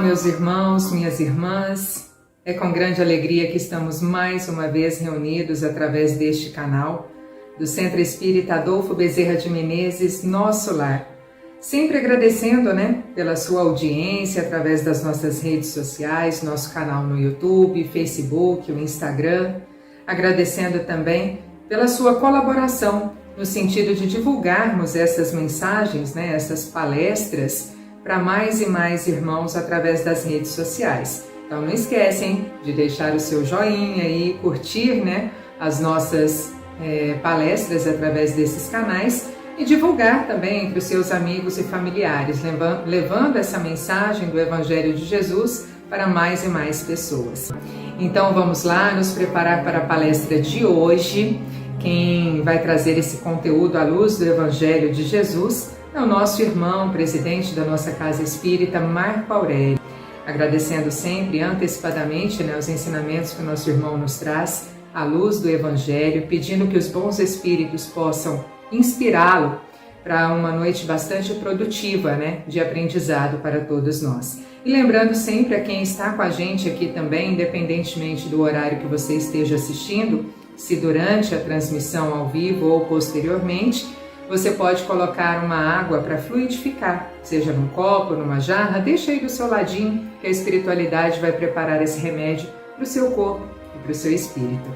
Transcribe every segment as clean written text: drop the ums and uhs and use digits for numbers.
meus irmãos, minhas irmãs, é com grande alegria que estamos mais uma vez reunidos através deste canal do Centro Espírita Adolfo Bezerra de Menezes, Nosso Lar. Sempre agradecendo, pela sua audiência através das nossas redes sociais, nosso canal no YouTube, Facebook, o Instagram. Agradecendo também pela sua colaboração no sentido de divulgarmos essas mensagens, essas palestras para mais e mais irmãos através das redes sociais. Então não esquecem de deixar o seu joinha e curtir as nossas palestras através desses canais e divulgar também entre os seus amigos e familiares, levando essa mensagem do Evangelho de Jesus para mais e mais pessoas. Então vamos lá nos preparar para a palestra de hoje. Quem vai trazer esse conteúdo à luz do Evangelho de Jesus é o nosso irmão, presidente da nossa Casa Espírita, Marco Aurélio. Agradecendo sempre antecipadamente os ensinamentos que o nosso irmão nos traz à luz do Evangelho, pedindo que os bons espíritos possam inspirá-lo para uma noite bastante produtiva de aprendizado para todos nós. E lembrando sempre a quem está com a gente aqui também, independentemente do horário que você esteja assistindo, se durante a transmissão ao vivo ou posteriormente, você pode colocar uma água para fluidificar, seja num copo, numa jarra, deixa aí do seu ladinho que a espiritualidade vai preparar esse remédio para o seu corpo e para o seu espírito.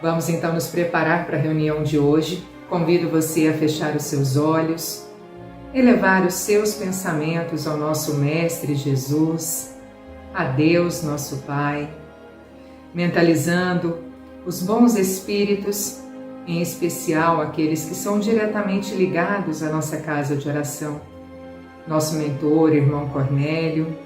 Vamos então nos preparar para a reunião de hoje. Convido você a fechar os seus olhos, elevar os seus pensamentos ao nosso Mestre Jesus, a Deus nosso Pai, mentalizando os bons espíritos, em especial aqueles que são diretamente ligados à nossa casa de oração. Nosso mentor, irmão Cornélio,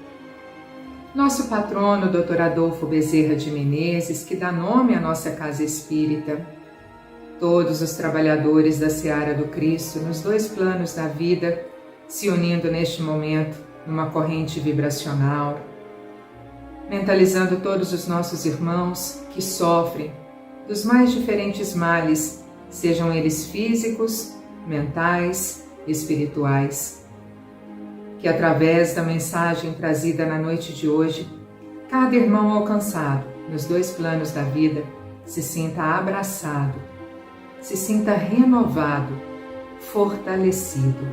nosso patrono, Dr. Adolfo Bezerra de Menezes, que dá nome à nossa casa espírita, todos os trabalhadores da Seara do Cristo, nos dois planos da vida, se unindo neste momento numa corrente vibracional, mentalizando todos os nossos irmãos que sofrem dos mais diferentes males, sejam eles físicos, mentais, espirituais. Que através da mensagem trazida na noite de hoje, cada irmão alcançado nos dois planos da vida se sinta abraçado, se sinta renovado, fortalecido.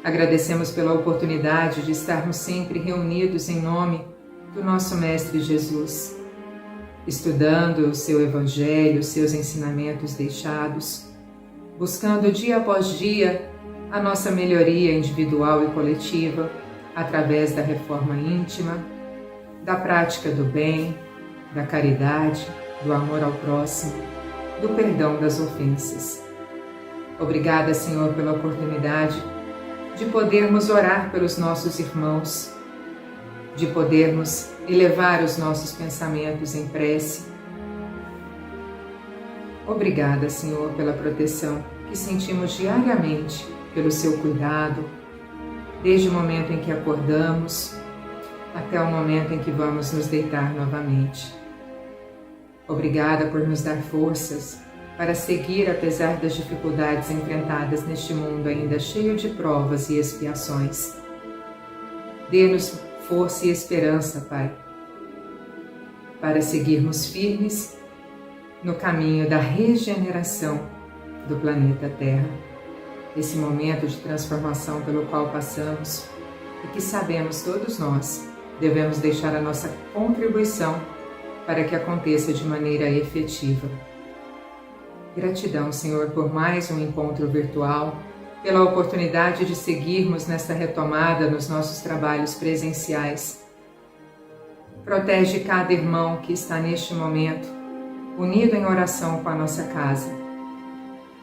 Agradecemos pela oportunidade de estarmos sempre reunidos em nome do nosso Mestre Jesus, estudando o seu Evangelho, os seus ensinamentos deixados, buscando dia após dia a nossa melhoria individual e coletiva através da reforma íntima, da prática do bem, da caridade, do amor ao próximo, do perdão das ofensas. Obrigada, Senhor, pela oportunidade de podermos orar pelos nossos irmãos, de podermos elevar os nossos pensamentos em prece. Obrigada, Senhor, pela proteção que sentimos diariamente, pelo seu cuidado, desde o momento em que acordamos até o momento em que vamos nos deitar novamente. Obrigada por nos dar forças para seguir apesar das dificuldades enfrentadas neste mundo ainda cheio de provas e expiações. Dê-nos força e esperança, Pai, para seguirmos firmes no caminho da regeneração do planeta Terra, esse momento de transformação pelo qual passamos e que sabemos todos nós devemos deixar a nossa contribuição para que aconteça de maneira efetiva. Gratidão, Senhor, por mais um encontro virtual, pela oportunidade de seguirmos nesta retomada nos nossos trabalhos presenciais. Protege cada irmão que está neste momento, unido em oração com a nossa casa.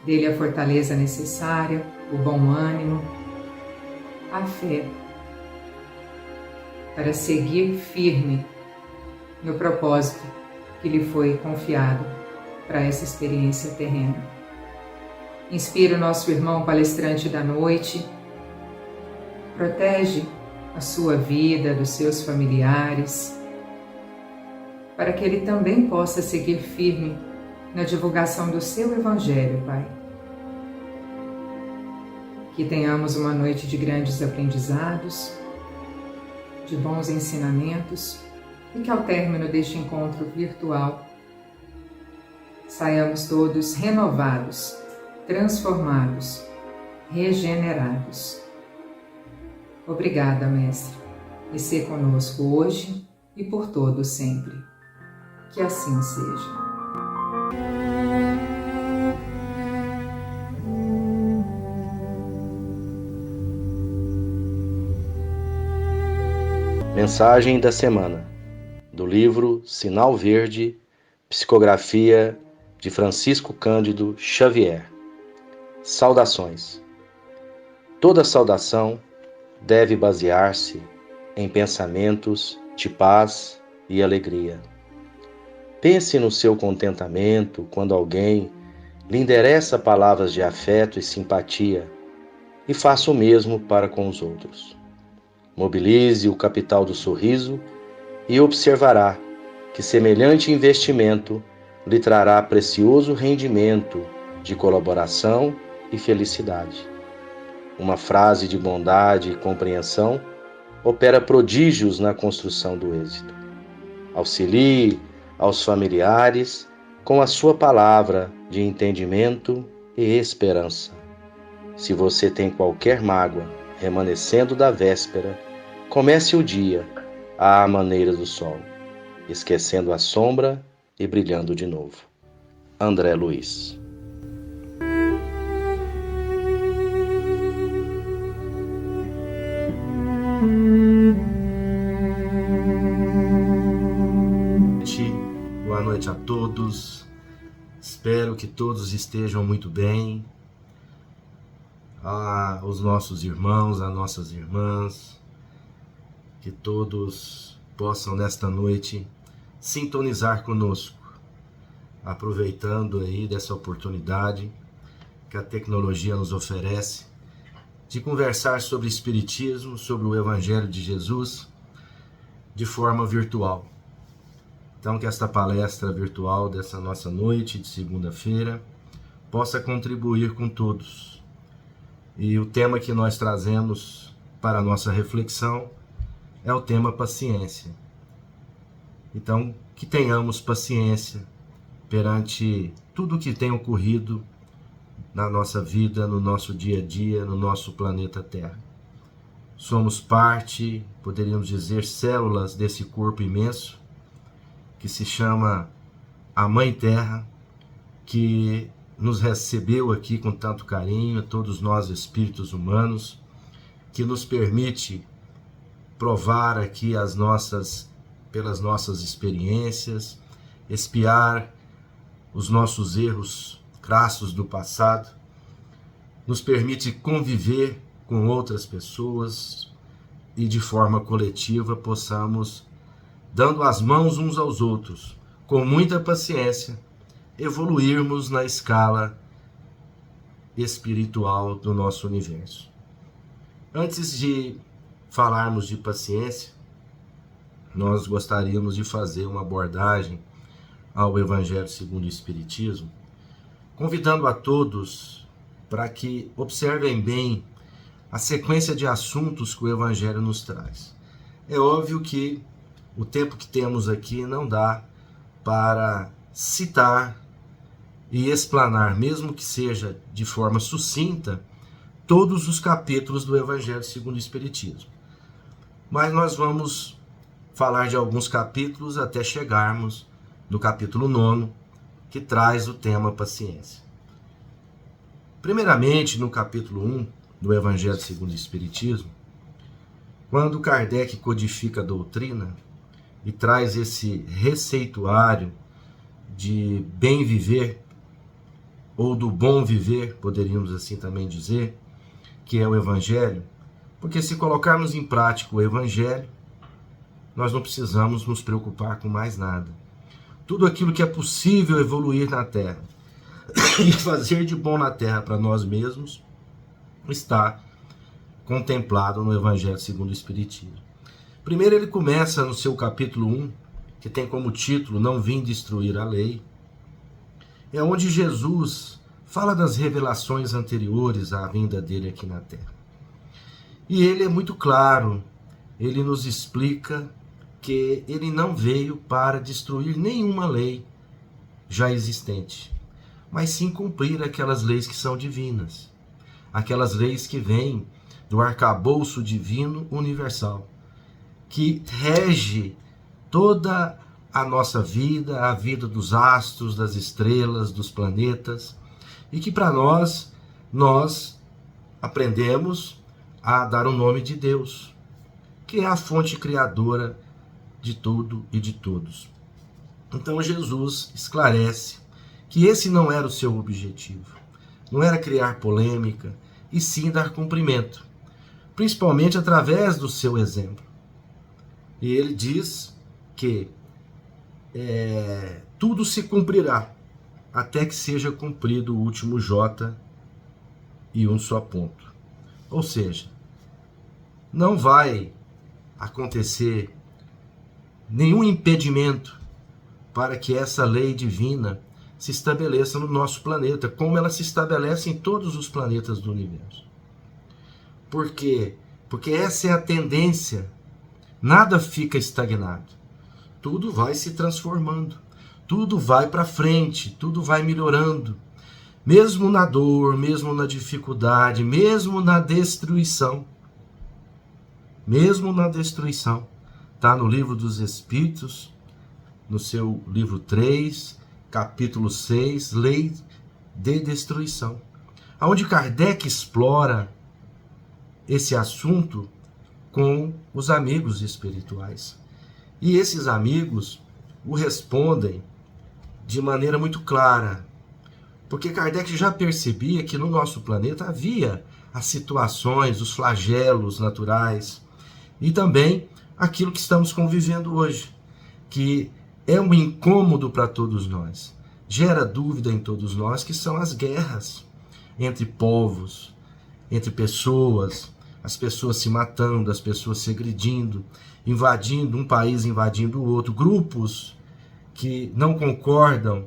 Dê-lhe a fortaleza necessária, o bom ânimo, a fé, para seguir firme no propósito que lhe foi confiado para essa experiência terrena. Inspira o nosso irmão palestrante da noite, protege a sua vida, dos seus familiares, para que ele também possa seguir firme na divulgação do seu Evangelho, Pai. Que tenhamos uma noite de grandes aprendizados, de bons ensinamentos e que ao término deste encontro virtual saiamos todos renovados, transformados, regenerados. Obrigada, Mestre, e ser conosco hoje e por todo sempre. Que assim seja. Mensagem da semana, do livro Sinal Verde, psicografia de Francisco Cândido Xavier. Saudações. Toda saudação deve basear-se em pensamentos de paz e alegria. Pense no seu contentamento quando alguém lhe endereça palavras de afeto e simpatia e faça o mesmo para com os outros. Mobilize o capital do sorriso e observará que semelhante investimento lhe trará precioso rendimento de colaboração e felicidade. Uma frase de bondade e compreensão opera prodígios na construção do êxito. Auxilie aos familiares com a sua palavra de entendimento e esperança. Se você tem qualquer mágoa remanescendo da véspera, comece o dia à maneira do sol, esquecendo a sombra e brilhando de novo. André Luiz. Boa noite a todos. Espero que todos estejam muito bem. Os nossos irmãos, as nossas irmãs, que todos possam nesta noite sintonizar conosco, aproveitando aí dessa oportunidade que a tecnologia nos oferece de conversar sobre Espiritismo, sobre o Evangelho de Jesus, de forma virtual. Então, que esta palestra virtual dessa nossa noite de segunda-feira possa contribuir com todos. E o tema que nós trazemos para a nossa reflexão é o tema paciência. Então, que tenhamos paciência perante tudo o que tem ocorrido na nossa vida, no nosso dia a dia, no nosso planeta Terra. Somos parte, poderíamos dizer, células desse corpo imenso que se chama a Mãe Terra, que nos recebeu aqui com tanto carinho, todos nós espíritos humanos, que nos permite provar aqui pelas nossas experiências, expiar os nossos erros crassos do passado, nos permite conviver com outras pessoas e de forma coletiva possamos, dando as mãos uns aos outros, com muita paciência, evoluirmos na escala espiritual do nosso universo. Antes de falarmos de paciência, nós gostaríamos de fazer uma abordagem ao Evangelho segundo o Espiritismo, convidando a todos para que observem bem a sequência de assuntos que o Evangelho nos traz. É óbvio que o tempo que temos aqui não dá para citar e explanar, mesmo que seja de forma sucinta, todos os capítulos do Evangelho segundo o Espiritismo. Mas nós vamos falar de alguns capítulos até chegarmos no capítulo 9, que traz o tema paciência. Primeiramente, no capítulo 1 do Evangelho segundo o Espiritismo, quando Kardec codifica a doutrina e traz esse receituário de bem viver, ou do bom viver, poderíamos assim também dizer, que é o Evangelho, porque se colocarmos em prática o Evangelho, nós não precisamos nos preocupar com mais nada. Tudo aquilo que é possível evoluir na Terra e fazer de bom na Terra para nós mesmos está contemplado no Evangelho segundo o Espiritismo. Primeiro ele começa no seu capítulo 1, que tem como título Não Vim Destruir a Lei, é onde Jesus fala das revelações anteriores à vinda dele aqui na Terra. E ele é muito claro ele nos explica que ele não veio para destruir nenhuma lei já existente, mas sim cumprir aquelas leis que são divinas, aquelas leis que vêm do arcabouço divino universal, que rege toda a nossa vida, a vida dos astros, das estrelas, dos planetas, e que para nós aprendemos a dar o nome de Deus, que é a fonte criadora de tudo e de todos. Então Jesus esclarece que esse não era o seu objetivo, não era criar polêmica, e sim dar cumprimento, principalmente através do seu exemplo. E ele diz que tudo se cumprirá até que seja cumprido o último J e um só ponto. Ou seja, não vai acontecer nenhum impedimento para que essa lei divina se estabeleça no nosso planeta, como ela se estabelece em todos os planetas do universo. Por quê? Porque essa é a tendência. Nada fica estagnado. Tudo vai se transformando. Tudo vai para frente, tudo vai melhorando. Mesmo na dor, mesmo na dificuldade, mesmo na destruição. Mesmo na destruição. Está no Livro dos Espíritos, no seu livro 3, capítulo 6, Lei de Destruição. Onde Kardec explora esse assunto com os amigos espirituais. E esses amigos o respondem de maneira muito clara, porque Kardec já percebia que no nosso planeta havia as situações, os flagelos naturais e também aquilo que estamos convivendo hoje, que é um incômodo para todos nós, gera dúvida em todos nós, que são as guerras entre povos, entre pessoas, as pessoas se matando, as pessoas se agredindo, invadindo um país, invadindo o outro, grupos que não concordam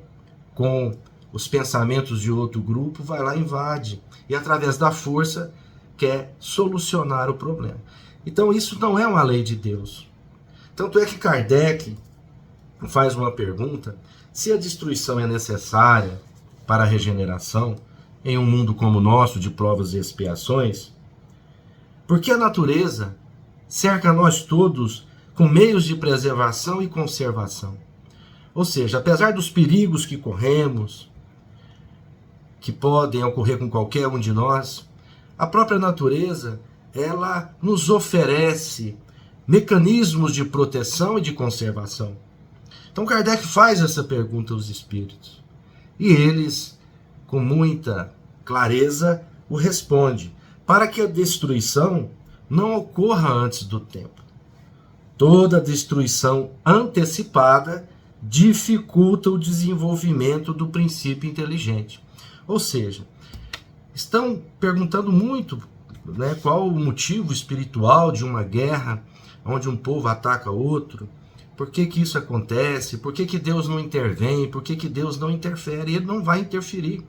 com os pensamentos de outro grupo, vai lá e invade, e através da força quer solucionar o problema. Então isso não é uma lei de Deus. Tanto é que Kardec faz uma pergunta: se a destruição é necessária para a regeneração, em um mundo como o nosso, de provas e expiações, por que a natureza cerca nós todos com meios de preservação e conservação? Ou seja, apesar dos perigos que corremos, que podem ocorrer com qualquer um de nós, a própria natureza, ela nos oferece mecanismos de proteção e de conservação. Então Kardec faz essa pergunta aos espíritos, e eles, com muita clareza, o respondem, para que a destruição não ocorra antes do tempo. Toda destruição antecipada dificulta o desenvolvimento do princípio inteligente. Ou seja, estão perguntando muito, qual o motivo espiritual de uma guerra onde um povo ataca outro, por que que isso acontece, por que que Deus não intervém, por que que Deus não interfere. Ele não vai interferir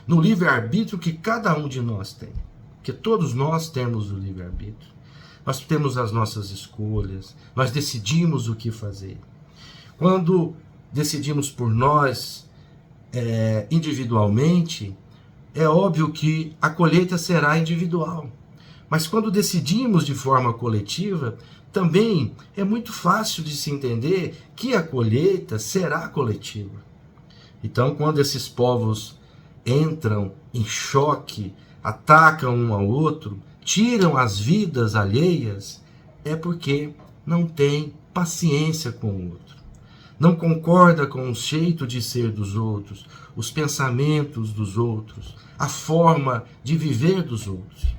no livre-arbítrio que cada um de nós tem, porque todos nós temos o livre-arbítrio, nós temos as nossas escolhas, nós decidimos o que fazer. Quando decidimos por nós, individualmente, é óbvio que a colheita será individual. Mas quando decidimos de forma coletiva, também é muito fácil de se entender que a colheita será coletiva. Então, quando esses povos entram em choque, atacam um ao outro, tiram as vidas alheias, é porque não tem paciência com o outro. Não concorda com o jeito de ser dos outros, os pensamentos dos outros, a forma de viver dos outros.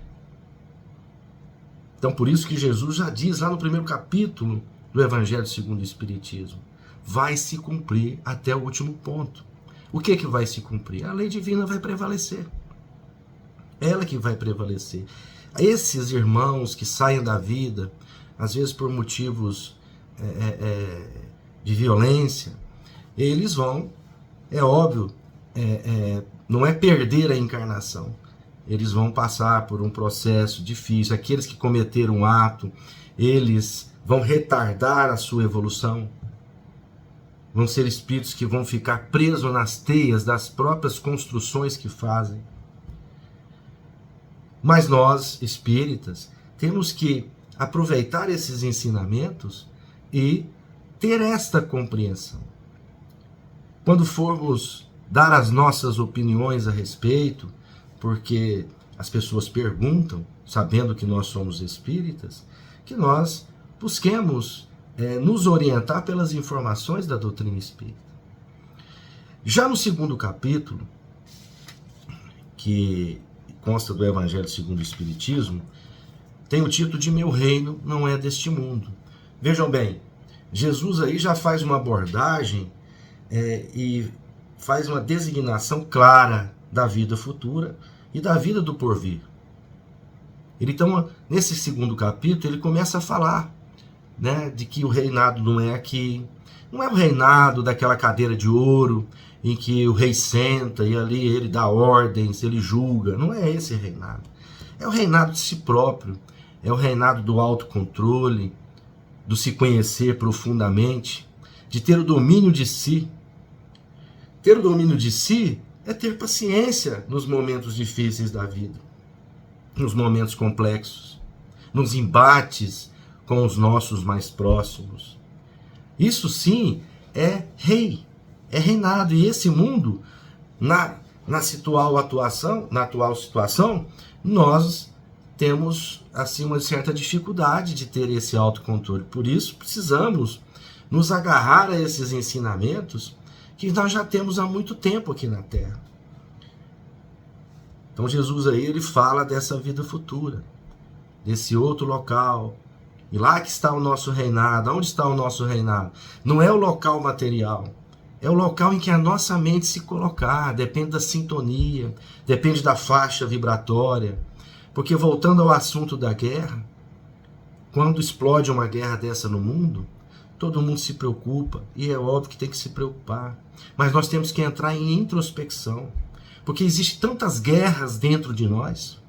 Então, por isso que Jesus já diz lá no primeiro capítulo do Evangelho segundo o Espiritismo, vai se cumprir até o último ponto. O que vai se cumprir? A lei divina vai prevalecer. Ela que vai prevalecer. Esses irmãos que saem da vida, às vezes por motivos de violência, eles vão, é óbvio, não é perder a encarnação, eles vão passar por um processo difícil. Aqueles que cometeram um ato, eles vão retardar a sua evolução. Vão ser espíritos que vão ficar presos nas teias das próprias construções que fazem. Mas nós, espíritas, temos que aproveitar esses ensinamentos e ter esta compreensão. Quando formos dar as nossas opiniões a respeito, porque as pessoas perguntam, sabendo que nós somos espíritas, que nós busquemos nos orientar pelas informações da doutrina espírita. Já no segundo capítulo, que consta do Evangelho segundo o Espiritismo, tem o título de Meu Reino Não É Deste Mundo. Vejam bem, Jesus aí já faz uma abordagem e faz uma designação clara da vida futura e da vida do porvir. Então, nesse segundo capítulo, ele começa a falar, né, de que o reinado não é aqui, não é o reinado daquela cadeira de ouro em que o rei senta e ali ele dá ordens, ele julga. Não é esse reinado. É o reinado de si próprio, é o reinado do autocontrole, do se conhecer profundamente, de ter o domínio de si. Ter o domínio de si é ter paciência nos momentos difíceis da vida, nos momentos complexos, nos embates com os nossos mais próximos. Isso sim é rei, é reinado. E esse mundo, na atual situação, nós temos assim uma certa dificuldade de ter esse autocontrole. Por isso precisamos nos agarrar a esses ensinamentos que nós já temos há muito tempo aqui na Terra. Então Jesus aí ele fala dessa vida futura, desse outro local. E lá que está o nosso reinado. Onde está o nosso reinado? Não é o local material. É o local em que a nossa mente se colocar. Depende da sintonia, depende da faixa vibratória. Porque voltando ao assunto da guerra, quando explode uma guerra dessa no mundo, todo mundo se preocupa. E é óbvio que tem que se preocupar. Mas nós temos que entrar em introspecção. Porque existem tantas guerras dentro de nós.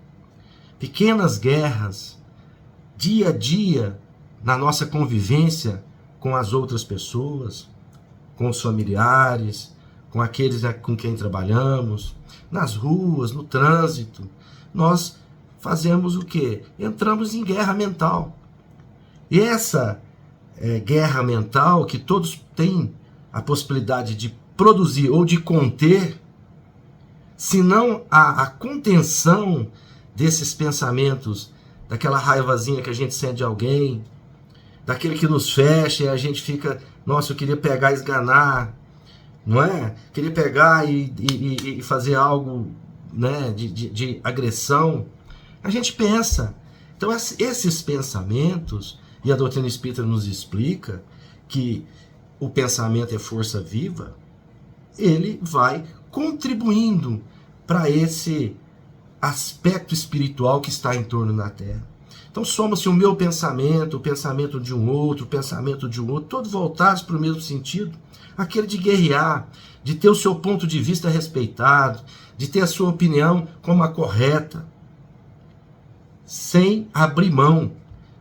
Pequenas guerras. Dia a dia, na nossa convivência com as outras pessoas, com os familiares, com aqueles com quem trabalhamos, nas ruas, no trânsito, nós fazemos o quê? Entramos em guerra mental. E essa guerra mental que todos têm a possibilidade de produzir ou de conter, se não a contenção desses pensamentos, daquela raivazinha que a gente sente de alguém, daquele que nos fecha e a gente fica, nossa, eu queria pegar e esganar, não é? Queria pegar e fazer algo, né, de agressão. A gente pensa. Então esses pensamentos, e a doutrina espírita nos explica que o pensamento é força viva, ele vai contribuindo para esse aspecto espiritual que está em torno da Terra. Então soma-se o meu pensamento, o pensamento de um outro, o pensamento de um outro, todos voltados para o mesmo sentido, aquele de guerrear, de ter o seu ponto de vista respeitado, de ter a sua opinião como a correta, sem abrir mão.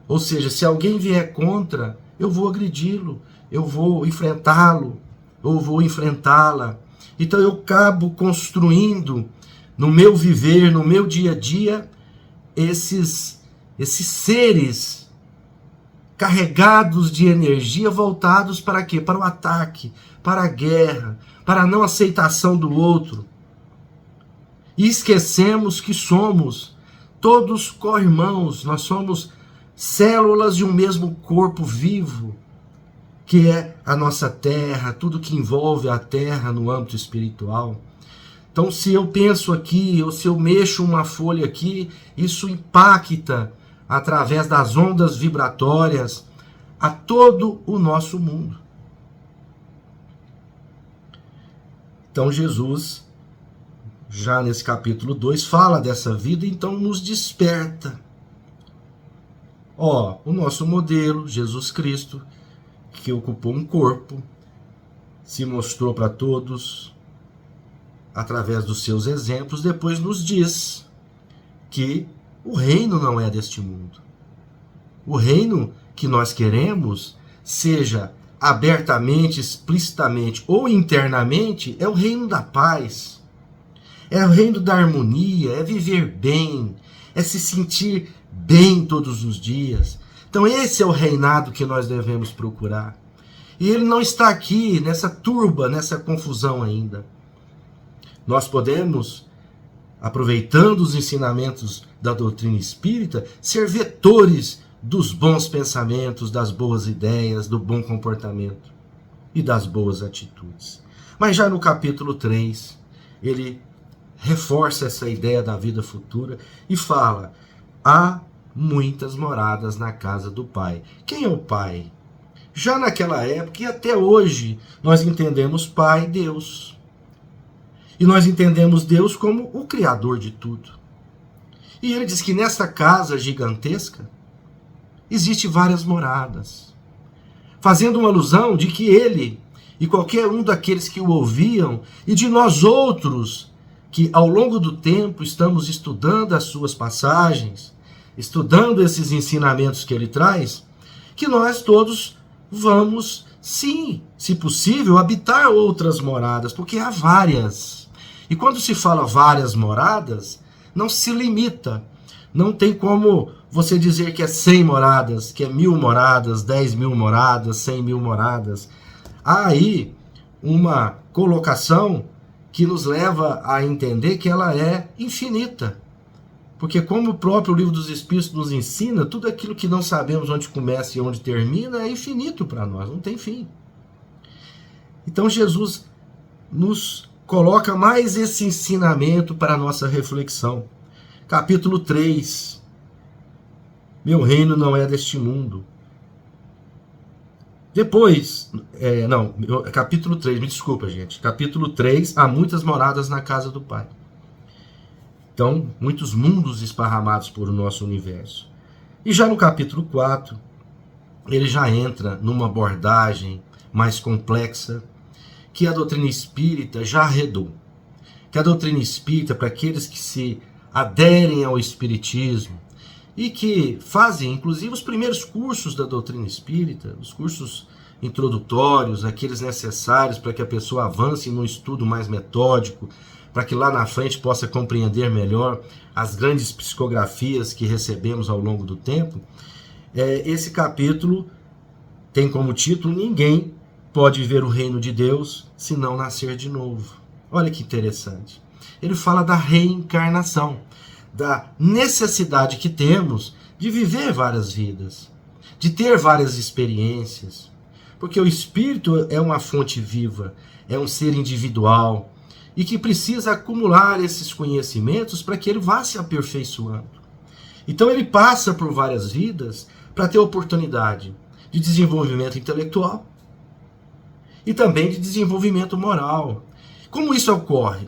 Ou seja, se alguém vier contra, eu vou agredi-lo, eu vou enfrentá-lo, ou vou enfrentá-la. Então eu acabo construindo no meu viver, no meu dia a dia, esses seres carregados de energia voltados para quê? Para o ataque, para a guerra, para a não aceitação do outro. E esquecemos que somos todos co-irmãos, nós somos células de um mesmo corpo vivo, que é a nossa terra, tudo que envolve a terra no âmbito espiritual. Então, se eu penso aqui, ou se eu mexo uma folha aqui, isso impacta através das ondas vibratórias a todo o nosso mundo. Então, Jesus, já nesse capítulo 2, fala dessa vida, então nos desperta. O nosso modelo, Jesus Cristo, que ocupou um corpo, se mostrou para todos através dos seus exemplos, depois nos diz que o reino não é deste mundo. O reino que nós queremos, seja abertamente, explicitamente ou internamente, é o reino da paz, é o reino da harmonia, é viver bem, é se sentir bem todos os dias. Então esse é o reinado que nós devemos procurar. E ele não está aqui nessa turba, nessa confusão ainda. Nós podemos, aproveitando os ensinamentos da doutrina espírita, ser vetores dos bons pensamentos, das boas ideias, do bom comportamento e das boas atitudes. Mas já no capítulo 3, ele reforça essa ideia da vida futura e fala: há muitas moradas na casa do Pai. Quem é o Pai? Já naquela época e até hoje, nós entendemos Pai, Deus. E nós entendemos Deus como o Criador de tudo. E ele diz que nessa casa gigantesca existem várias moradas, fazendo uma alusão de que ele e qualquer um daqueles que o ouviam, e de nós outros, que ao longo do tempo estamos estudando as suas passagens, estudando esses ensinamentos que ele traz, que nós todos vamos, sim, se possível, habitar outras moradas, porque há várias. E quando se fala várias moradas, não se limita. Não tem como você dizer que é 100 moradas, que é 1000 moradas, 10.000 moradas, 100.000 moradas. Há aí uma colocação que nos leva a entender que ela é infinita. Porque como o próprio Livro dos Espíritos nos ensina, tudo aquilo que não sabemos onde começa e onde termina é infinito para nós, não tem fim. Então Jesus nos coloca mais esse ensinamento para a nossa reflexão. Capítulo 3. Meu reino não é deste mundo. Depois, capítulo 3, me desculpa, gente. Capítulo 3, há muitas moradas na casa do Pai. Então, muitos mundos esparramados por o nosso universo. E já no capítulo 4, ele já entra numa abordagem mais complexa que a doutrina espírita já arredou. Que a doutrina espírita, para aqueles que se aderem ao espiritismo e que fazem, inclusive, os primeiros cursos da doutrina espírita, os cursos introdutórios, aqueles necessários para que a pessoa avance num estudo mais metódico, para que lá na frente possa compreender melhor as grandes psicografias que recebemos ao longo do tempo. Esse capítulo tem como título: ninguém pode ver o reino de Deus se não nascer de novo. Olha que interessante. Ele fala da reencarnação, da necessidade que temos de viver várias vidas, de ter várias experiências, porque o espírito é uma fonte viva, é um ser individual e que precisa acumular esses conhecimentos para que ele vá se aperfeiçoando. Então ele passa por várias vidas para ter oportunidade de desenvolvimento intelectual e também de desenvolvimento moral. Como isso ocorre?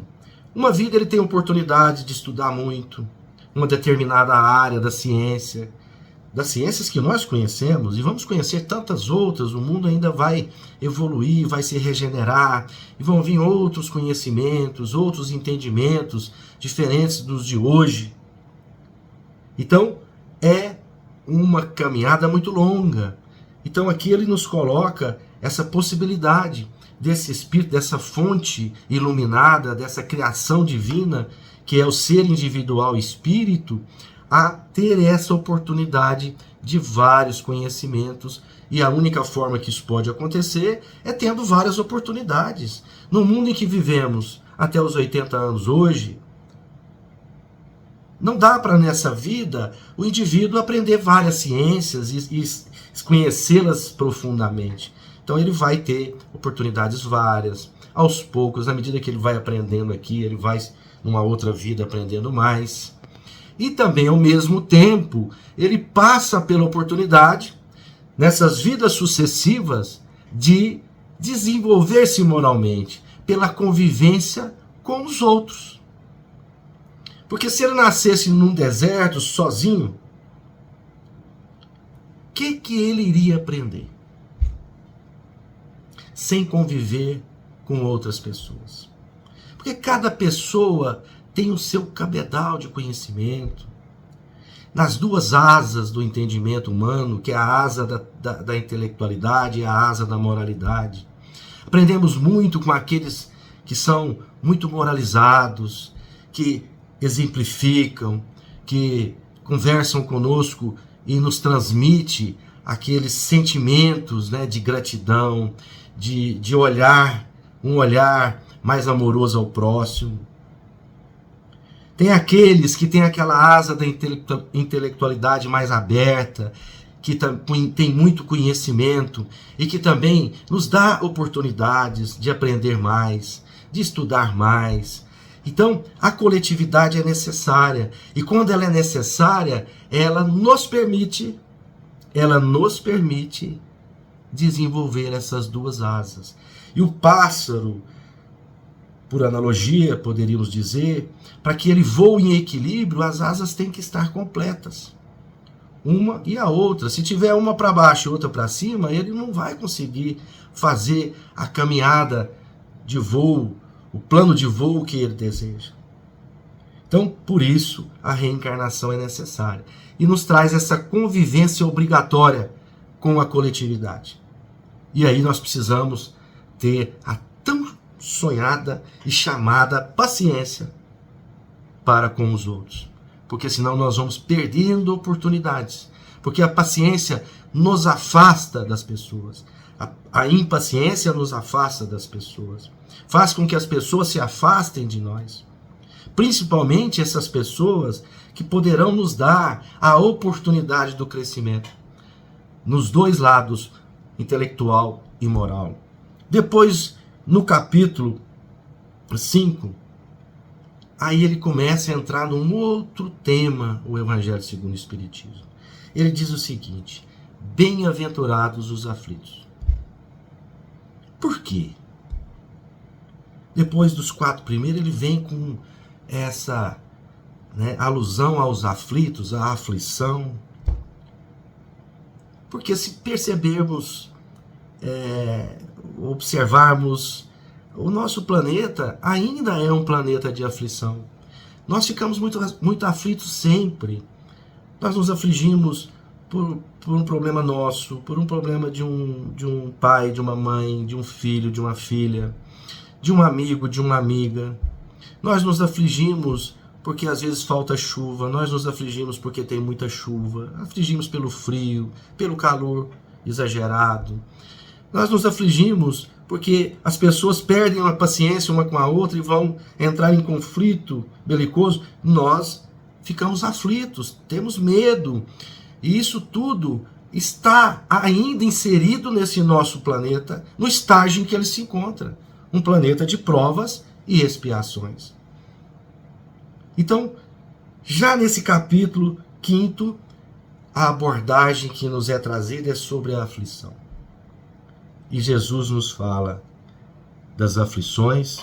Uma vida ele tem oportunidade de estudar muito uma determinada área da ciência, das ciências que nós conhecemos, e vamos conhecer tantas outras. O mundo ainda vai evoluir, vai se regenerar, e vão vir outros conhecimentos, outros entendimentos diferentes dos de hoje. Então, é uma caminhada muito longa. Então, aqui ele nos coloca essa possibilidade desse espírito, dessa fonte iluminada, dessa criação divina, que é o ser individual espírito, a ter essa oportunidade de vários conhecimentos. E a única forma que isso pode acontecer é tendo várias oportunidades. No mundo em que vivemos até os 80 anos hoje, não dá para nessa vida o indivíduo aprender várias ciências e conhecê-las profundamente. Então ele vai ter oportunidades várias, aos poucos, na medida que ele vai aprendendo aqui, ele vai numa outra vida aprendendo mais. E também, ao mesmo tempo, ele passa pela oportunidade, nessas vidas sucessivas, de desenvolver-se moralmente, pela convivência com os outros. Porque se ele nascesse num deserto, sozinho, o que ele iria aprender? Sem conviver com outras pessoas. Porque cada pessoa tem o seu cabedal de conhecimento, nas duas asas do entendimento humano, que é a asa da intelectualidade e a asa da moralidade. Aprendemos muito com aqueles que são muito moralizados, que exemplificam, que conversam conosco e nos transmite aqueles sentimentos, né, de gratidão, de olhar, um olhar mais amoroso ao próximo. Tem aqueles que têm aquela asa da intelectualidade mais aberta, que tem muito conhecimento e que também nos dá oportunidades de aprender mais, de estudar mais. Então, a coletividade é necessária. E quando ela é necessária, ela nos permite desenvolver essas duas asas. E o pássaro, por analogia, poderíamos dizer, para que ele voe em equilíbrio, as asas têm que estar completas. Uma e a outra. Se tiver uma para baixo e outra para cima, ele não vai conseguir fazer a caminhada de voo, o plano de voo que ele deseja. Então, por isso, a reencarnação é necessária. E nos traz essa convivência obrigatória com a coletividade. E aí nós precisamos ter a tão sonhada e chamada paciência para com os outros. Porque senão nós vamos perdendo oportunidades. Porque a paciência nos afasta das pessoas. A impaciência nos afasta das pessoas. Faz com que as pessoas se afastem de nós. Principalmente essas pessoas que poderão nos dar a oportunidade do crescimento. Nos dois lados, intelectual e moral. Depois, no capítulo 5, aí ele começa a entrar num outro tema, o Evangelho segundo o Espiritismo. Ele diz o seguinte: bem-aventurados os aflitos. Por quê? Depois dos 4 primeiros, ele vem com essa, né, alusão aos aflitos, à aflição. Porque se percebermos, observarmos, o nosso planeta ainda é um planeta de aflição. Nós ficamos muito aflitos sempre. Nós nos afligimos por um problema nosso, por um problema de um pai, de uma mãe, de um filho, de uma filha, de um amigo, de uma amiga. Nós nos afligimos porque às vezes falta chuva, nós nos afligimos porque tem muita chuva, afligimos pelo frio, pelo calor exagerado. Nós nos afligimos porque as pessoas perdem a paciência uma com a outra e vão entrar em conflito belicoso. Nós ficamos aflitos, temos medo. E isso tudo está ainda inserido nesse nosso planeta, no estágio em que ele se encontra. Um planeta de provas e expiações. Então, já nesse capítulo 5, a abordagem que nos é trazida é sobre a aflição. E Jesus nos fala das aflições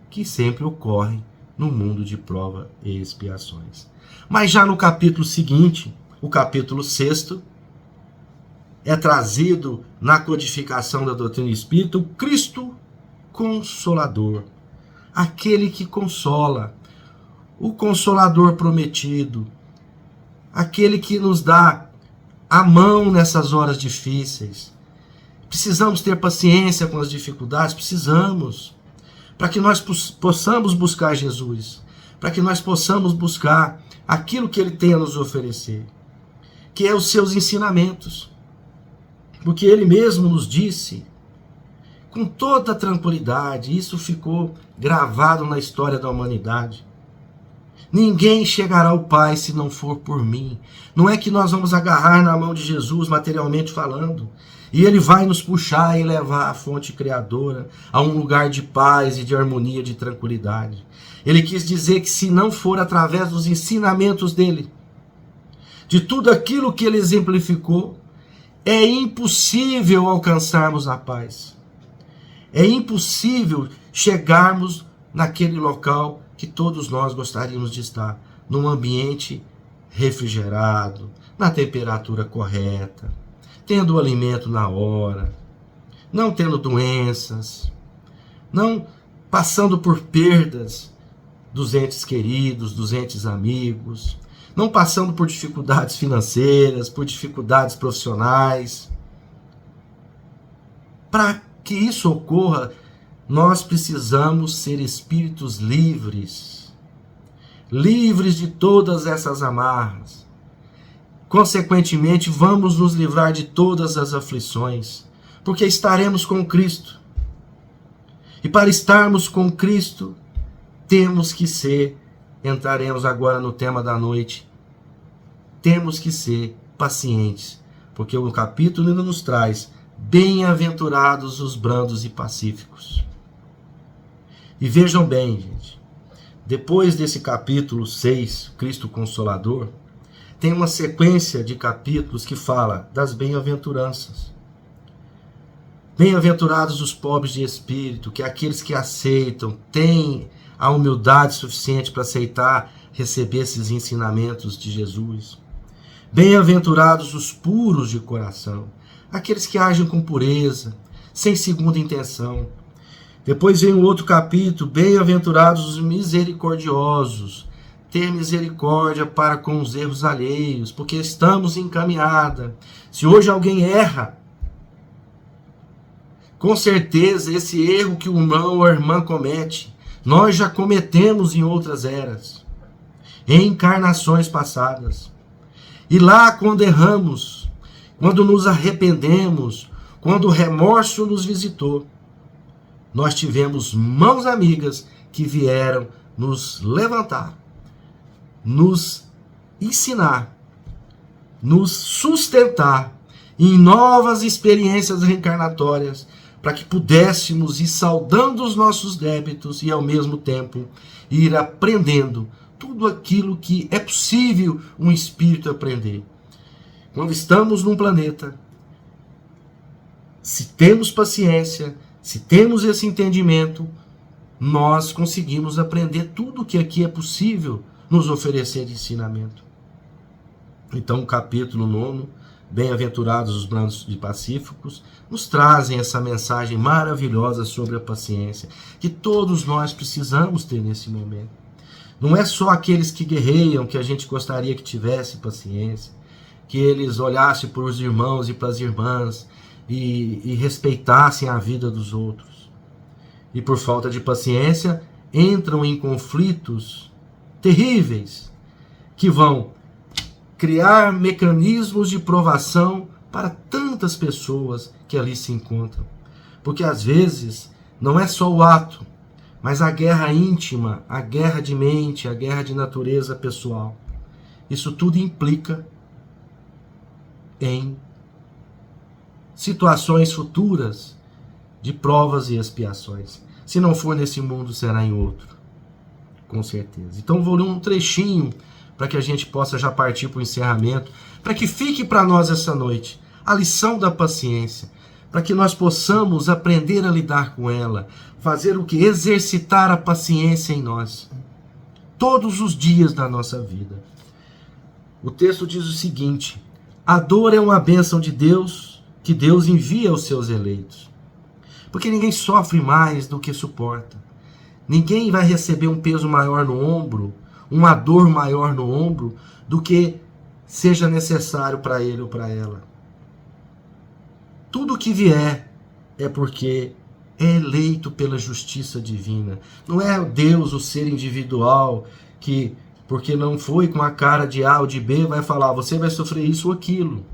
que sempre ocorrem no mundo de prova e expiações. Mas já no capítulo seguinte, o capítulo 6, é trazido na codificação da doutrina espírita o Cristo Consolador, aquele que consola, o Consolador prometido, aquele que nos dá a mão nessas horas difíceis. Precisamos ter paciência com as dificuldades, precisamos, para que nós possamos buscar Jesus, para que nós possamos buscar aquilo que Ele tem a nos oferecer, que é os seus ensinamentos, porque Ele mesmo nos disse, com toda tranquilidade, isso ficou gravado na história da humanidade: ninguém chegará ao Pai se não for por mim. Não é que nós vamos agarrar na mão de Jesus, materialmente falando, e Ele vai nos puxar e levar à fonte criadora, a um lugar de paz e de harmonia, de tranquilidade. Ele quis dizer que se não for através dos ensinamentos dele, de tudo aquilo que ele exemplificou, é impossível alcançarmos a paz. É impossível chegarmos naquele local que todos nós gostaríamos de estar, num ambiente refrigerado, na temperatura correta, tendo o alimento na hora, não tendo doenças, não passando por perdas dos entes queridos, dos entes amigos, não passando por dificuldades financeiras, por dificuldades profissionais. Para que isso ocorra, nós precisamos ser espíritos livres, livres de todas essas amarras. Consequentemente, vamos nos livrar de todas as aflições, porque estaremos com Cristo. E para estarmos com Cristo, temos que ser, entraremos agora no tema da noite, temos que ser pacientes, porque o capítulo ainda nos traz: bem-aventurados os brandos e pacíficos. E vejam bem, gente, depois desse capítulo 6, Cristo Consolador, tem uma sequência de capítulos que fala das bem-aventuranças. Bem-aventurados os pobres de espírito, que é aqueles que aceitam, têm a humildade suficiente para aceitar, receber esses ensinamentos de Jesus. Bem-aventurados os puros de coração, aqueles que agem com pureza, sem segunda intenção. Depois vem um outro capítulo: bem-aventurados os misericordiosos, ter misericórdia para com os erros alheios, porque estamos em caminhada. Se hoje alguém erra, com certeza esse erro que o irmão ou a irmã comete, nós já cometemos em outras eras, em encarnações passadas. E lá, quando erramos, quando nos arrependemos, quando o remorso nos visitou, nós tivemos mãos amigas que vieram nos levantar, nos ensinar, nos sustentar em novas experiências reencarnatórias, para que pudéssemos ir saldando os nossos débitos e, ao mesmo tempo, ir aprendendo tudo aquilo que é possível um espírito aprender. Quando estamos num planeta, se temos paciência, se temos esse entendimento, nós conseguimos aprender tudo o que aqui é possível nos oferecer de ensinamento. Então, o capítulo 9, bem-aventurados os brandos e pacíficos, nos trazem essa mensagem maravilhosa sobre a paciência, que todos nós precisamos ter nesse momento. Não é só aqueles que guerreiam que a gente gostaria que tivesse paciência, que eles olhassem para os irmãos e para as irmãs e respeitassem a vida dos outros. E por falta de paciência, entram em conflitos terríveis, que vão criar mecanismos de provação para tantas pessoas que ali se encontram. Porque às vezes não é só o ato, mas a guerra íntima, a guerra de mente, a guerra de natureza pessoal. Isso tudo implica em situações futuras de provas e expiações. Se não for nesse mundo, será em outro, com certeza. Então vou ler um trechinho para que a gente possa já partir para o encerramento, para que fique para nós essa noite a lição da paciência, para que nós possamos aprender a lidar com ela, fazer o que? Exercitar a paciência em nós, todos os dias da nossa vida. O texto diz o seguinte: a dor é uma bênção de Deus, que Deus envia aos seus eleitos. Porque ninguém sofre mais do que suporta. Ninguém vai receber um peso maior no ombro, uma dor maior no ombro, do que seja necessário para ele ou para ela. Tudo que vier é porque é eleito pela justiça divina. Não é Deus, o ser individual, que, porque não foi com a cara de A ou de B, vai falar: você vai sofrer isso ou aquilo.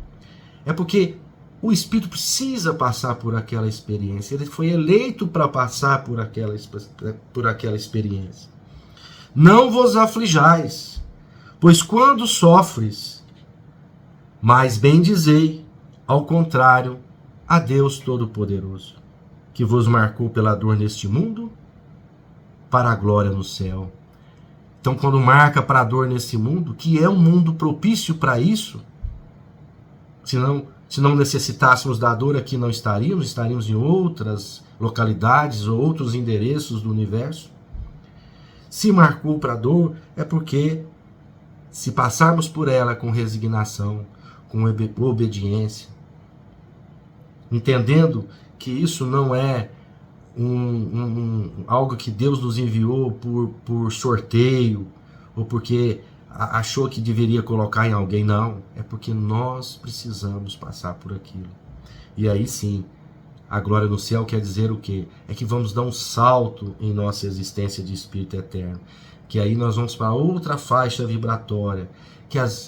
É porque o espírito precisa passar por aquela experiência. Ele foi eleito para passar por aquela experiência. Não vos aflijais, pois quando sofres, mais bem dizei, ao contrário, a Deus Todo-Poderoso, que vos marcou pela dor neste mundo, para a glória no céu. Então, quando marca para a dor nesse mundo, que é um mundo propício para isso, se não necessitássemos da dor aqui, não estaríamos em outras localidades ou outros endereços do universo. Se marcou para a dor, é porque, se passarmos por ela com resignação, com obediência, entendendo que isso não é algo que Deus nos enviou por sorteio, ou porque achou que deveria colocar em alguém. Não, é porque nós precisamos passar por aquilo. E aí sim, a glória no céu quer dizer o quê? É que vamos dar um salto em nossa existência de espírito eterno. Que aí nós vamos para outra faixa vibratória,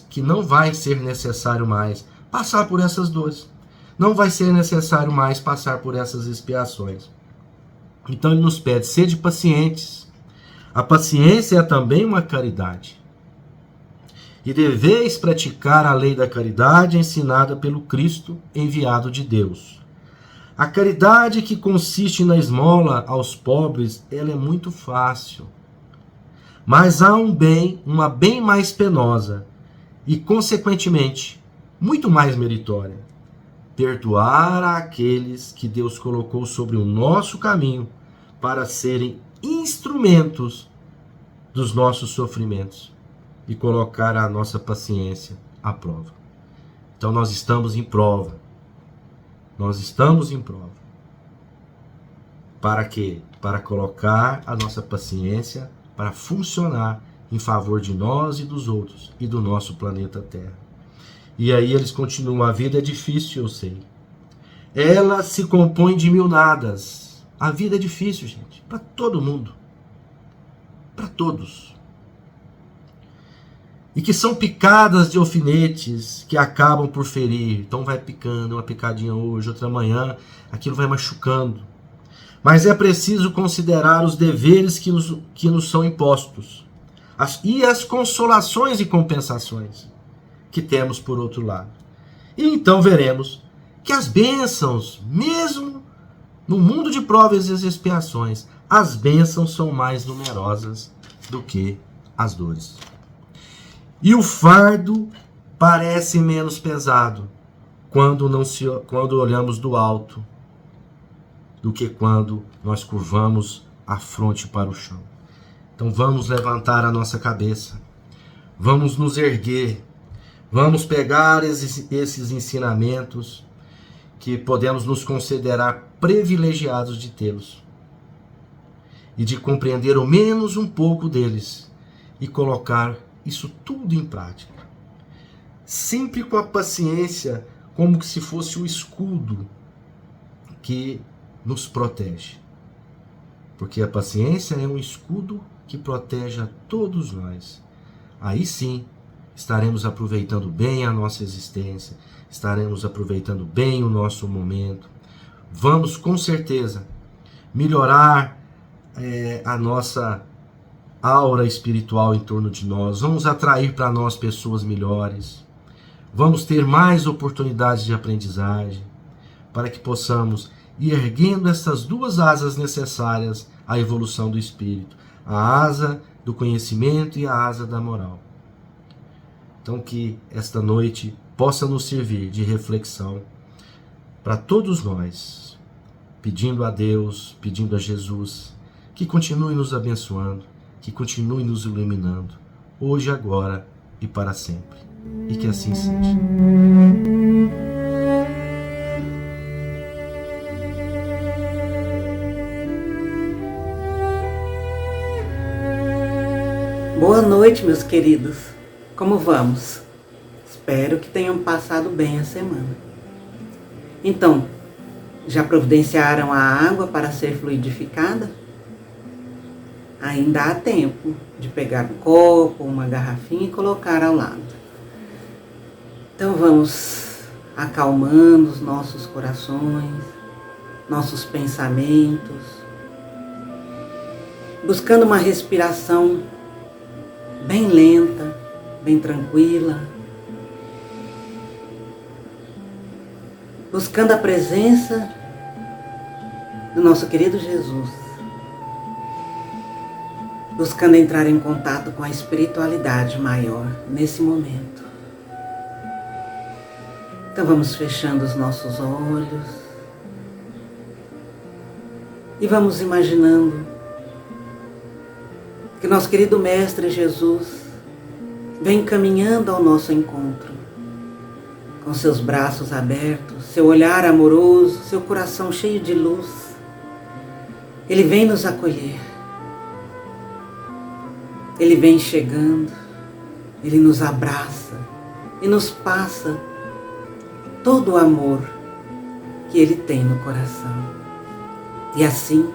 que não vai ser necessário mais passar por essas dores. Não vai ser necessário mais passar por essas expiações. Então ele nos pede, sede pacientes. A paciência é também uma caridade. E deveis praticar a lei da caridade ensinada pelo Cristo enviado de Deus. A caridade que consiste na esmola aos pobres, ela é muito fácil. Mas há uma bem mais penosa e, consequentemente, muito mais meritória. Perdoar àqueles que Deus colocou sobre o nosso caminho para serem instrumentos dos nossos sofrimentos e colocar a nossa paciência à prova. Então nós estamos em prova. Nós estamos em prova. Para quê? Para colocar a nossa paciência para funcionar em favor de nós e dos outros e do nosso planeta Terra. E aí eles continuam, a vida é difícil, eu sei. Ela se compõe de mil nadas. A vida é difícil, gente, para todo mundo. Para todos. E que são picadas de alfinetes que acabam por ferir. Então vai picando, uma picadinha hoje, outra amanhã, aquilo vai machucando. Mas é preciso considerar os deveres que nos são impostos e as consolações e compensações que temos por outro lado. E então veremos que as bênçãos, mesmo no mundo de provas e expiações, as bênçãos são mais numerosas do que as dores. E o fardo parece menos pesado quando olhamos do alto do que quando nós curvamos a fronte para o chão. Então vamos levantar a nossa cabeça, vamos nos erguer, vamos pegar esses ensinamentos que podemos nos considerar privilegiados de tê-los e de compreender ao menos um pouco deles e colocar isso tudo em prática. Sempre com a paciência como se fosse o escudo que nos protege. Porque a paciência é um escudo que protege a todos nós. Aí sim, estaremos aproveitando bem a nossa existência, estaremos aproveitando bem o nosso momento. Vamos, com certeza, melhorar a nossa aura espiritual em torno de nós. Vamos atrair para nós pessoas melhores. Vamos ter mais oportunidades de aprendizagem para que possamos ir erguendo essas duas asas necessárias à evolução do espírito. A asa do conhecimento e a asa da moral. Então que esta noite possa nos servir de reflexão para todos nós, pedindo a Deus, pedindo a Jesus, que continue nos abençoando, que continue nos iluminando, hoje, agora e para sempre. E que assim seja. Boa noite, meus queridos. Como vamos? Espero que tenham passado bem a semana. Então, já providenciaram a água para ser fluidificada? Ainda há tempo de pegar um copo, uma garrafinha e colocar ao lado. Então vamos acalmando os nossos corações, nossos pensamentos, buscando uma respiração bem lenta, bem tranquila, buscando a presença do nosso querido Jesus, buscando entrar em contato com a espiritualidade maior nesse momento. Então vamos fechando os nossos olhos e vamos imaginando que nosso querido Mestre Jesus vem caminhando ao nosso encontro, com seus braços abertos, seu olhar amoroso, seu coração cheio de luz. Ele vem nos acolher. Ele vem chegando Ele nos abraça e nos passa todo o amor que Ele tem no coração. E assim,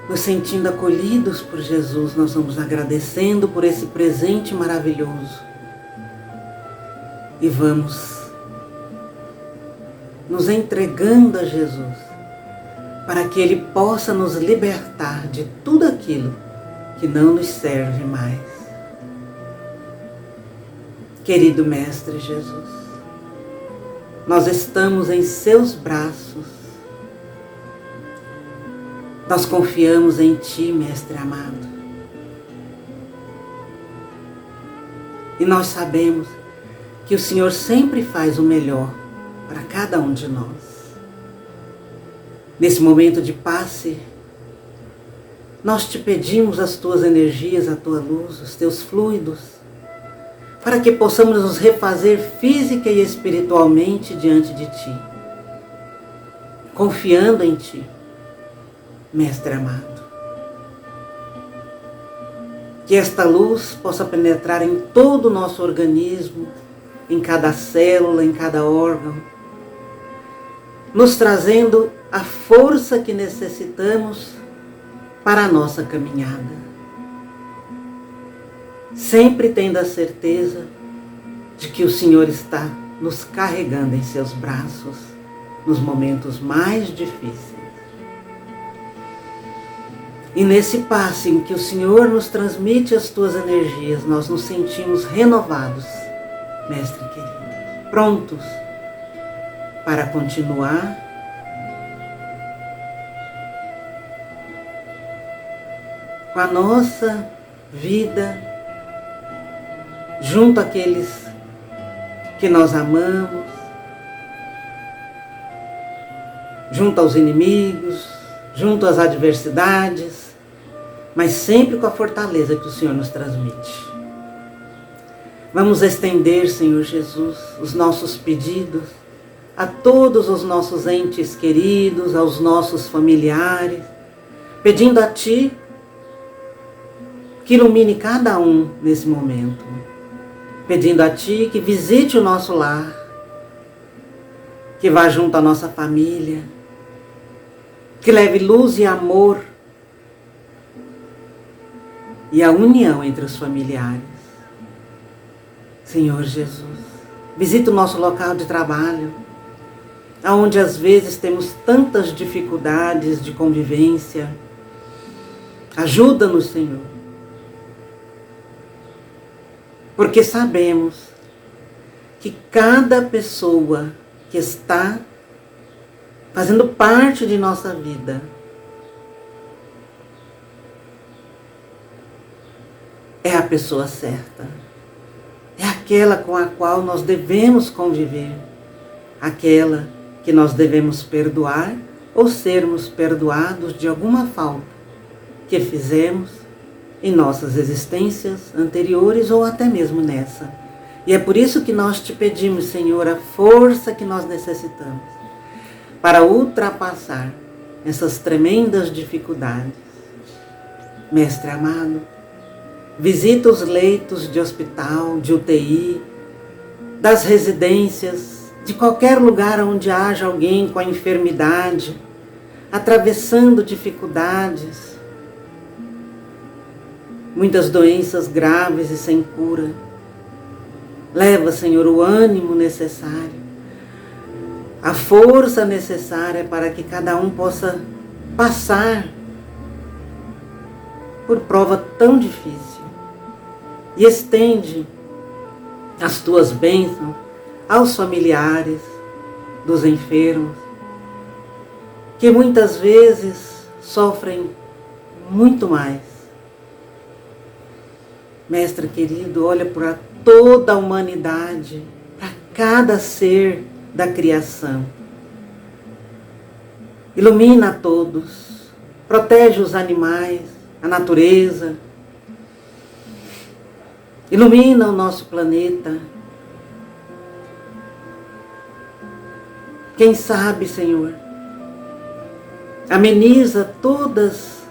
nos sentindo acolhidos por Jesus, nós vamos agradecendo por esse presente maravilhoso. E vamos nos entregando a Jesus, para que Ele possa nos libertar de tudo aquilo que não nos serve mais. Querido Mestre Jesus, nós estamos em Seus braços. Nós confiamos em Ti, Mestre amado. E nós sabemos que o Senhor sempre faz o melhor para cada um de nós. Nesse momento de passe, nós Te pedimos as Tuas energias, a Tua luz, os Teus fluidos, para que possamos nos refazer física e espiritualmente diante de Ti, confiando em Ti, Mestre amado. Que esta luz possa penetrar em todo o nosso organismo, em cada célula, em cada órgão, nos trazendo a força que necessitamos para a nossa caminhada. Sempre tendo a certeza de que o Senhor está nos carregando em Seus braços nos momentos mais difíceis. E nesse passe em que o Senhor nos transmite as Tuas energias, nós nos sentimos renovados, Mestre querido, prontos para continuar com a nossa vida junto àqueles que nós amamos, junto aos inimigos, junto às adversidades, mas sempre com a fortaleza que o Senhor nos transmite. Vamos estender, Senhor Jesus, os nossos pedidos a todos os nossos entes queridos, aos nossos familiares, pedindo a Ti que ilumine cada um nesse momento, pedindo a Ti que visite o nosso lar, que vá junto à nossa família, que leve luz e amor e a união entre os familiares. Senhor Jesus, visita o nosso local de trabalho, onde às vezes temos tantas dificuldades de convivência. Ajuda-nos, Senhor, porque sabemos que cada pessoa que está fazendo parte de nossa vida é a pessoa certa, é aquela com a qual nós devemos conviver, aquela que nós devemos perdoar ou sermos perdoados de alguma falta que fizemos em nossas existências anteriores ou até mesmo nessa. E é por isso que nós Te pedimos, Senhor, a força que nós necessitamos para ultrapassar essas tremendas dificuldades. Mestre amado, visita os leitos de hospital, de UTI, das residências, de qualquer lugar onde haja alguém com a enfermidade, atravessando dificuldades, muitas doenças graves e sem cura. Leva, Senhor, o ânimo necessário, a força necessária para que cada um possa passar por prova tão difícil. E estende as Tuas bênçãos aos familiares dos enfermos, que muitas vezes sofrem muito mais. Mestre querido, olha para toda a humanidade, para cada ser da criação. Ilumina a todos, protege os animais, a natureza, ilumina o nosso planeta. Quem sabe, Senhor, ameniza todas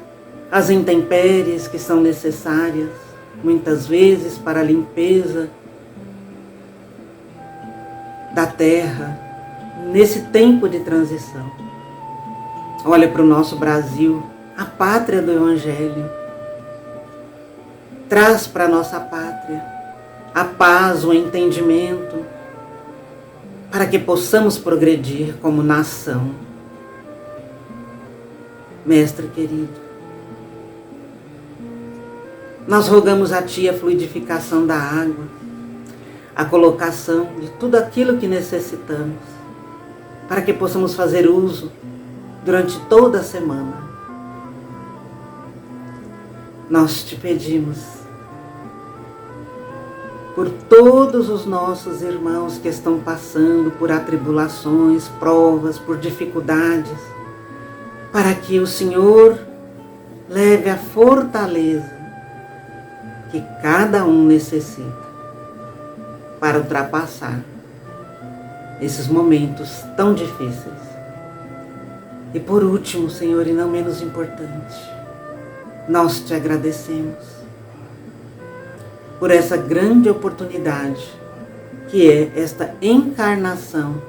as intempéries que são necessárias muitas vezes para a limpeza da terra, nesse tempo de transição. Olha para o nosso Brasil, a pátria do Evangelho. Traz para a nossa pátria a paz, o entendimento, para que possamos progredir como nação. Mestre querido, nós rogamos a Ti a fluidificação da água, a colocação de tudo aquilo que necessitamos, para que possamos fazer uso durante toda a semana. Nós Te pedimos por todos os nossos irmãos que estão passando por atribulações, provas, por dificuldades, para que o Senhor leve a fortaleza que cada um necessita para ultrapassar esses momentos tão difíceis. E por último, Senhor, e não menos importante, nós Te agradecemos por essa grande oportunidade que é esta encarnação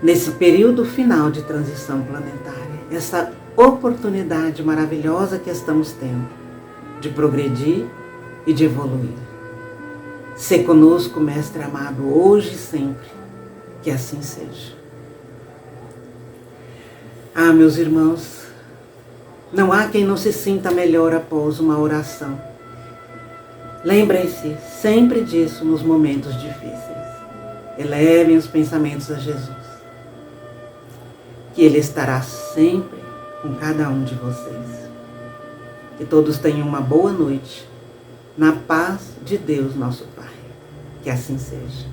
nesse período final de transição planetária. Essa oportunidade maravilhosa que estamos tendo de progredir e de evoluir. Sê conosco, Mestre amado, hoje e sempre, que assim seja. Ah, meus irmãos, não há quem não se sinta melhor após uma oração. Lembrem-se sempre disso nos momentos difíceis. Elevem os pensamentos a Jesus, que Ele estará sempre com cada um de vocês. Que todos tenham uma boa noite, na paz de Deus, nosso Pai. Que assim seja.